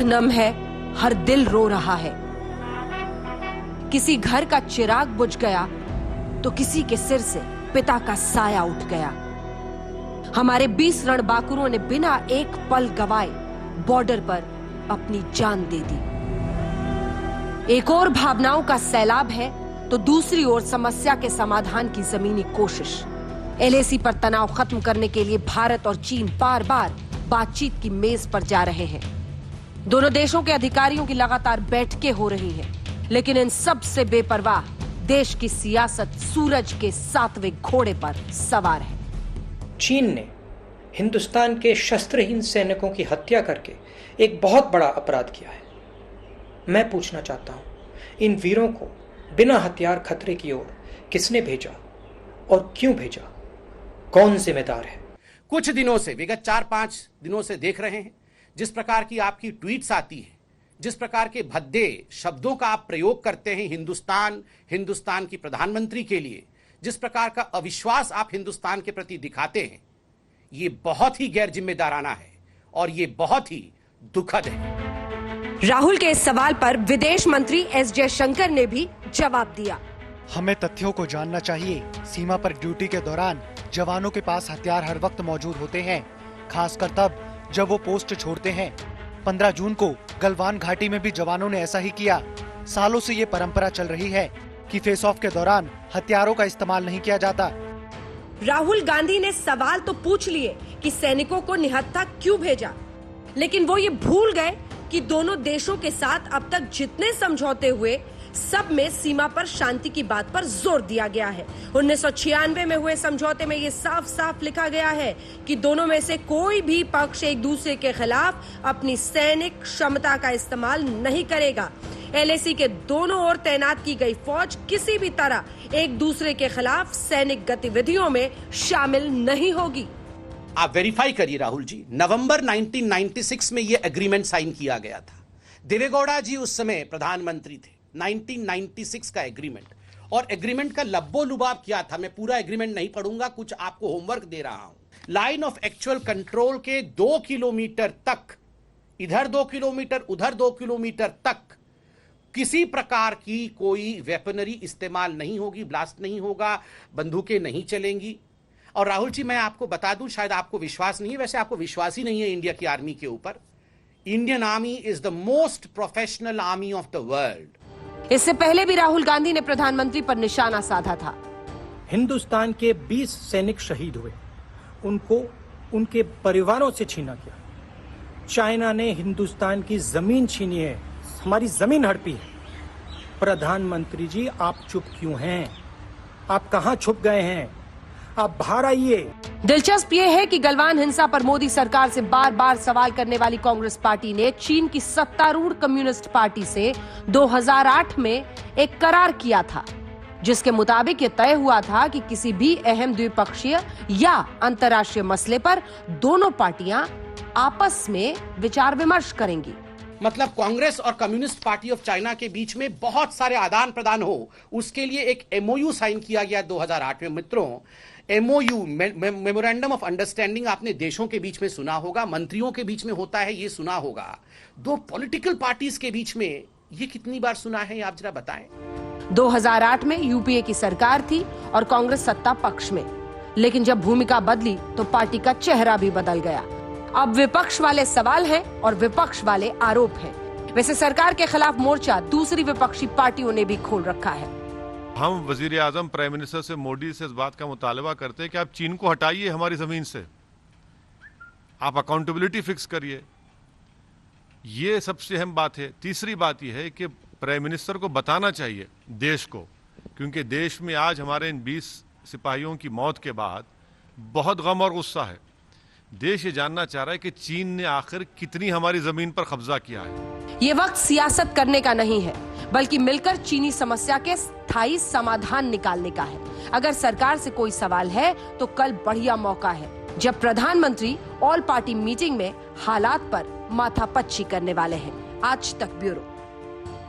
नम है, हर दिल रो रहा है। किसी घर का चिराग बुझ गया तो किसी के सिर से पिता का साया उठ गया। हमारे 20 रणबांकुरों ने बिना एक पल गवाए बॉर्डर पर अपनी जान दे दी। एक और भावनाओं का सैलाब है तो दूसरी ओर समस्या के समाधान की जमीनी कोशिश। एलएसी पर तनाव खत्म करने के लिए भारत और चीन बार बार बातचीत की मेज पर जा रहे हैं। दोनों देशों के अधिकारियों की लगातार बैठकें हो रही हैं, लेकिन इन सब से बेपरवाह देश की सियासत सूरज के 7वें घोड़े पर सवार है। चीन ने हिंदुस्तान के शस्त्रहीन सैनिकों की हत्या करके एक बहुत बड़ा अपराध किया है। मैं पूछना चाहता हूं, इन वीरों को बिना हथियार खतरे की ओर किसने भेजा और क्यों भेजा? कौन जिम्मेदार है? कुछ दिनों से, विगत 4-5 दिनों से देख रहे हैं जिस प्रकार की आपकी ट्वीट्स आती हैं, जिस प्रकार के भद्दे शब्दों का आप प्रयोग करते हैं हिंदुस्तान की प्रधानमंत्री के लिए, जिस प्रकार का अविश्वास आप हिंदुस्तान के प्रति दिखाते हैं, ये बहुत ही गैर जिम्मेदाराना है और ये बहुत ही दुखद है। राहुल के इस सवाल पर विदेश मंत्री एस जयशंकर ने भी जवाब दिया। हमें तथ्यों को जानना चाहिए। सीमा पर ड्यूटी के दौरान जवानों के पास हथियार हर वक्त मौजूद होते हैं, खासकर तब जब वो पोस्ट छोड़ते हैं। 15 जून को गलवान घाटी में भी जवानों ने ऐसा ही किया। सालों से ये परंपरा चल रही है कि फेस ऑफ के दौरान हथियारों का इस्तेमाल नहीं किया जाता। राहुल गांधी ने सवाल तो पूछ लिए कि सैनिकों को निहत्था क्यों भेजा, लेकिन वो ये भूल गए कि दोनों देशों के साथ अब तक जितने समझौते हुए सब में सीमा पर शांति की बात पर जोर दिया गया है। 1996 में हुए समझौते में ये साफ साफ लिखा गया है कि दोनों में से कोई भी पक्ष एक दूसरे के खिलाफ अपनी सैनिक क्षमता का इस्तेमाल नहीं करेगा। एलएसी के दोनों ओर तैनात की गई फौज किसी भी तरह एक दूसरे के खिलाफ सैनिक गतिविधियों में शामिल नहीं होगी। आप वेरीफाई करिए राहुल जी, नवंबर 1996 में यह एग्रीमेंट साइन किया गया था। देवेगौड़ा जी उस समय प्रधानमंत्री थे। 1996 का एग्रीमेंट, और एग्रीमेंट का लब्बो लुबाब क्या था, मैं पूरा एग्रीमेंट नहीं पढ़ूंगा, कुछ आपको होमवर्क दे रहा हूं। लाइन ऑफ एक्चुअल कंट्रोल के 2 किलोमीटर तक, इधर 2 किलोमीटर उधर 2 किलोमीटर तक किसी प्रकार की कोई वेपनरी इस्तेमाल नहीं होगी, ब्लास्ट नहीं होगा, बंदूकें नहीं चलेंगी। और राहुल जी, मैं आपको बता दूं, शायद आपको विश्वास नहीं है, वैसे आपको विश्वास ही नहीं है इंडिया की आर्मी के ऊपर। Indian army is the most professional army of the world. इससे पहले भी राहुल गांधी ने प्रधानमंत्री पर निशाना साधा था। हिंदुस्तान के 20 सैनिक शहीद हुए, उनको उनके परिवारों से छीना गया। चाइना ने हिंदुस्तान की जमीन छीनी है, हमारी जमीन हड़पी है। प्रधानमंत्री जी, आप चुप क्यों हैं? आप कहां छुप गए हैं? आप बाहर आइए। दिलचस्प ये है कि गलवान हिंसा पर मोदी सरकार से बार बार सवाल करने वाली कांग्रेस पार्टी ने चीन की सत्तारूढ़ कम्युनिस्ट पार्टी से 2008 में एक करार किया था, जिसके मुताबिक ये तय हुआ था कि किसी भी अहम द्विपक्षीय या अंतर्राष्ट्रीय मसले पर दोनों पार्टियां आपस में विचार विमर्श करेंगी। मतलब कांग्रेस और कम्युनिस्ट पार्टी ऑफ चाइना के बीच में बहुत सारे आदान प्रदान हो, उसके लिए एक एमओयू साइन किया गया 2008 में। मित्रों, एमओयू, मेमोरेंडम ऑफ अंडरस्टैंडिंग, आपने देशों के बीच में सुना होगा, मंत्रियों के बीच में होता है, ये सुना होगा। 2 पॉलिटिकल पार्टीज के बीच में ये कितनी बार सुना है, आप जरा बताएं। 2008 में यूपीए की सरकार थी और कांग्रेस सत्ता पक्ष में, लेकिन जब भूमिका बदली तो पार्टी का चेहरा भी बदल गया। अब विपक्ष वाले सवाल हैं और विपक्ष वाले आरोप हैं। वैसे सरकार के खिलाफ मोर्चा दूसरी विपक्षी पार्टियों ने भी खोल रखा है। हम वजीर आजम, प्राइम मिनिस्टर से, मोदी से इस बात का मुतालबा करते हैं कि आप चीन को हटाइए हमारी जमीन से, आप अकाउंटेबिलिटी फिक्स करिए। ये सबसे अहम बात है। तीसरी बात यह है कि प्राइम मिनिस्टर को बताना चाहिए देश को, क्योंकि देश में आज हमारे इन 20 सिपाहियों की मौत के बाद बहुत गम और गुस्सा है। देश ये जानना चाह रहा है कि चीन ने आखिर कितनी हमारी जमीन पर कब्जा किया है। ये वक्त सियासत करने का नहीं है, बल्कि मिलकर चीनी समस्या के स्थायी समाधान निकालने का है। अगर सरकार से कोई सवाल है तो कल बढ़िया मौका है, जब प्रधानमंत्री ऑल पार्टी मीटिंग में हालात पर माथापच्ची करने वाले हैं। आज तक ब्यूरो।